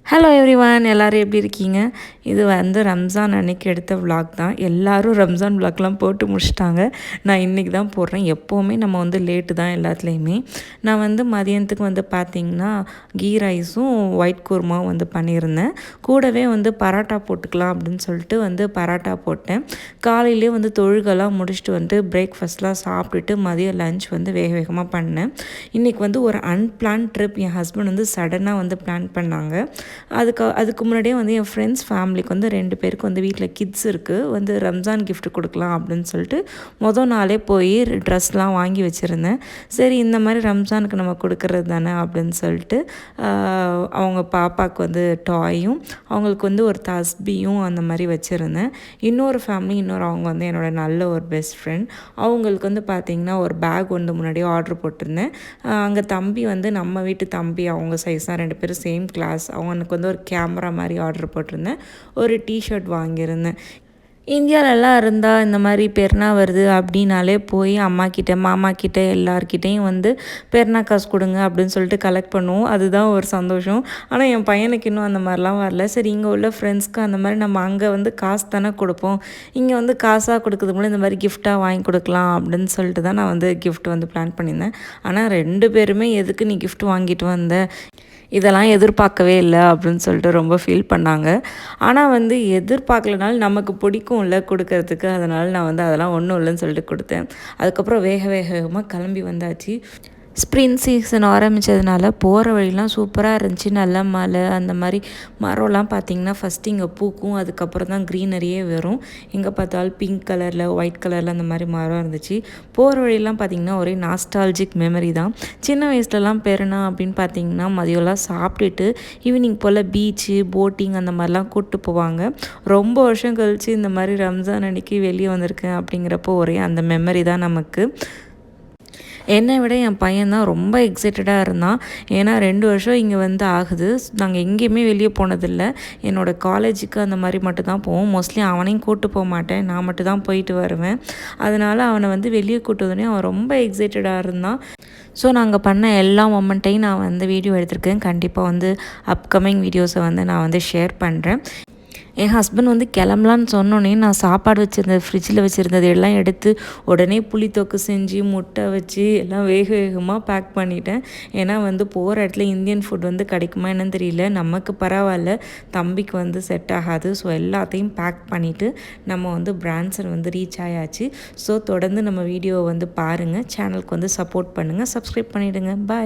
Hello everyone, எல்லோரும் எப்படி இருக்கீங்க? இது வந்து ரம்ஜான் அன்னைக்கு எடுத்த விலாக் தான். எல்லோரும் ரம்ஜான் விலாக்லாம் போட்டு முடிச்சிட்டாங்க. நான் இன்றைக்கி தான் போடுறேன். எப்போவுமே நம்ம வந்து லேட்டு தான் எல்லாத்துலேயுமே. நான் வந்து மதியானத்துக்கு வந்து பார்த்திங்கன்னா கீ ரைஸும் ஒயிட் குருமாவும் வந்து பண்ணியிருந்தேன். கூடவே வந்து பரோட்டா போட்டுக்கலாம் அப்படின்னு சொல்லிட்டு வந்து பரோட்டா போட்டேன். காலையிலே வந்து தொழுகெல்லாம் முடிச்சுட்டு வந்து பிரேக்ஃபாஸ்ட்லாம் சாப்பிட்டுட்டு மதியம் லஞ்ச் வந்து வேக வேகமாக பண்ணேன். இன்றைக்கி வந்து ஒரு அன்பிளான் ட்ரிப் என் ஹஸ்பண்ட் வந்து சடனாக வந்து பிளான் பண்ணாங்க. அதுக்கு முன்னாடியே வந்து என் ஃப்ரெண்ட்ஸ் ஃபேமிலிக்கு வந்து 2 பேருக்கு வந்து வீட்டில் கிட்ஸ் இருக்குது, வந்து ரம்ஜான் கிஃப்ட் கொடுக்கலாம் அப்படின்னு சொல்லிட்டு மொதல் நாளே போய் ட்ரெஸ்லாம் வாங்கி வச்சுருந்தேன். சரி, இந்த மாதிரி ரம்ஜானுக்கு நம்ம கொடுக்கறது தானே அப்படின்னு சொல்லிட்டு அவங்க பாப்பாவுக்கு வந்து டாயும், அவங்களுக்கு வந்து ஒரு தஸ்பியும் அந்த மாதிரி வச்சுருந்தேன். இன்னொரு ஃபேமிலி, அவங்க வந்து என்னோட நல்ல ஒரு பெஸ்ட் ஃப்ரெண்ட், அவங்களுக்கு வந்து பார்த்திங்கன்னா ஒரு பேக் வந்து முன்னாடியே ஆர்டர் போட்டிருந்தேன். அங்கே தம்பி வந்து நம்ம வீட்டு தம்பி, அவங்க சைஸ் தான், 2 பேரும் சேம் கிளாஸ். அவனுக்கு வந்து ஒரு கேமரா மாதிரி ஆர்டர் போட்டிருந்தேன். ஒரு டிஷர்ட் வாங்கியிருந்தேன். இந்தியாவிலலாம் இருந்தால் இந்த மாதிரி பெருனா வருது அப்படின்னாலே போய் அம்மாக்கிட்ட மாமாக்கிட்ட எல்லார்கிட்டையும் வந்து பெருனா காசு கொடுங்க அப்படின்னு சொல்லிட்டு கலெக்ட் பண்ணுவோம். அதுதான் ஒரு சந்தோஷம். ஆனால் என் பையனுக்கு இன்னும் அந்த மாதிரிலாம் வரல. சரி, இங்கே உள்ள ஃப்ரெண்ட்ஸ்க்கு அந்த மாதிரி நம்ம அங்கே வந்து காசு தானே கொடுப்போம், இங்கே வந்து காசாக கொடுக்குறது மூலம் இந்த மாதிரி கிஃப்டாக வாங்கி கொடுக்கலாம் அப்படின்னு சொல்லிட்டு தான் நான் வந்து கிஃப்ட் வந்து பிளான் பண்ணியிருந்தேன். ஆனால் 2 பேருமே எதுக்கு நீ கிஃப்ட் வாங்கிட்டு வந்த, இதெல்லாம் எதிர்பார்க்கவே இல்லை அப்படின்னு சொல்லிட்டு ரொம்ப ஃபீல் பண்ணாங்க. ஆனால் வந்து எதிர்பார்க்கலனாலும் நமக்கு பிடிக்கும்ல கொடுக்கறதுக்கு, அதனால் நான் வந்து அதெல்லாம் ஒன்றும் இல்லைன்னு சொல்லிட்டு கொடுத்தேன். அதுக்கப்புறம் வேகமாக கிளம்பி வந்தாச்சு. ஸ்ப்ரிங் சீசன் ஆரம்பித்ததுனால போகிற வழிலாம் சூப்பராக இருந்துச்சு. நல்ல மலை, அந்த மாதிரி மரம்லாம் பார்த்திங்கன்னா ஃபஸ்ட்டு இங்கே பூக்கும், அதுக்கப்புறம் தான் க்ரீனரியே வரும். எங்கே பார்த்தாலும் பிங்க் கலரில் ஒயிட் கலரில் அந்த மாதிரி மரம் இருந்துச்சு. போகிற வழிலாம் பார்த்திங்கன்னா ஒரே நாஸ்டாலஜிக் மெமரி தான். சின்ன வயசுலலாம் பெருனா அப்படின்னு பார்த்திங்கன்னா மதியம்லாம் சாப்பிட்டுட்டு ஈவினிங் போல் பீச்சு, போட்டிங் அந்த மாதிரிலாம் கூப்பிட்டு போவாங்க. ரொம்ப வருஷம் கழித்து இந்த மாதிரி ரம்ஜான் அன்றைக்கி வெளியே வந்திருக்கேன் அப்படிங்கிறப்போ ஒரே அந்த மெமரி தான் நமக்கு. என்னை விட என் பையன் தான் ரொம்ப எக்ஸைட்டடாக இருந்தான். ஏன்னா 2 வருஷம் இங்கே வந்து ஆகுது. நாங்கள் எங்கேயுமே வெளியே போனதில்லை. என்னோடய காலேஜுக்கு அந்த மாதிரி மட்டும்தான் போவோம். மோஸ்ட்லி அவனையும் கூப்பிட்டு போக மாட்டேன், நான் மட்டும் தான் போயிட்டு வருவேன். அதனால் அவனை வந்து வெளியே கூப்பிட்டு வந்தோடனே அவன் ரொம்ப எக்ஸைட்டடாக இருந்தான். ஸோ நாங்கள் பண்ண எல்லா மொமெண்ட்டையும் நான் வந்து வீடியோ எடுத்திருக்கேன். கண்டிப்பாக வந்து அப்கமிங் வீடியோஸை வந்து நான் வந்து ஷேர் பண்ணுறேன். என் ஹஸ்பண்ட் வந்து கிளம்பலான்னு சொன்னோன்னே நான் சாப்பாடு வச்சுருந்தது, ஃப்ரிட்ஜில் வச்சுருந்தது எல்லாம் எடுத்து உடனே புளித்தொக்கு செஞ்சு முட்டை வச்சு எல்லாம் வேகமாக பேக் பண்ணிட்டேன். ஏன்னா வந்து போகிற இடத்துல இந்தியன் ஃபுட் வந்து கிடைக்குமா என்னன்னு தெரியல. நமக்கு பரவாயில்ல, தம்பிக்கு வந்து செட் ஆகாது. ஸோ எல்லாத்தையும் பேக் பண்ணிவிட்டு நம்ம வந்து பிரான்சர் வந்து ரீச் ஆயாச்சு. ஸோ தொடர்ந்து நம்ம வீடியோவை வந்து பாருங்கள், சேனலுக்கு வந்து சப்போர்ட் பண்ணுங்கள், சப்ஸ்கிரைப் பண்ணிவிடுங்க. பாய்.